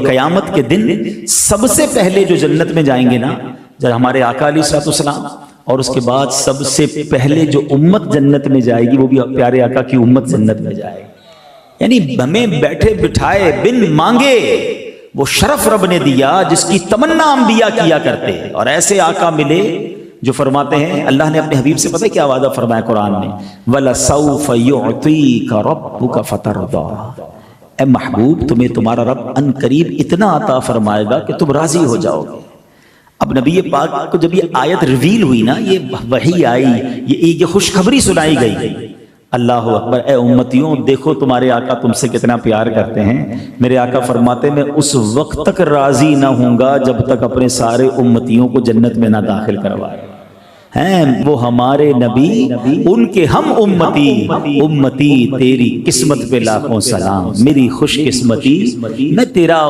قیامت کے دن سب سے پہلے جو جنت میں جائیں گے نا، جب ہمارے آقا علیہ الصلوۃ والسلام، اور اس کے بعد سب سے پہلے جو امت جنت میں جائے گی وہ بھی پیارے آقا کی امت جنت میں جائے گی۔ یعنی ہمیں بیٹھے بٹھائے بن مانگے وہ شرف رب نے دیا جس کی تمنا انبیاء کیا کرتے ہیں، اور ایسے آقا ملے جو فرماتے ہیں، اللہ نے اپنے حبیب سے پتہ کیا وعدہ فرمایا قرآن میں، وَلَسَوْفَ يُعْطِيكَ رَبُّكَ فَتَرْضَىٰ، اے محبوب تمہیں تمہارا رب ان قریب اتنا عطا فرمائے گا کہ تم راضی ہو جاؤ گے۔ اب نبی پاک کو جب یہ آیت ریویل ہوئی نا، یہ وحی آئی، یہ خوشخبری سنائی گئی، اللہ اکبر، اے امتیوں دیکھو تمہارے آقا تم سے کتنا پیار کرتے ہیں۔ میرے آقا فرماتے میں اس وقت تک راضی نہ ہوں گا جب تک اپنے سارے امتیوں کو جنت میں نہ داخل کروائے ہیں۔ وہ ہمارے نبی، ان کے ہم امتی، امتی تیری قسمت پہ لاکھوں سلام، میری خوش قسمتی میں تیرا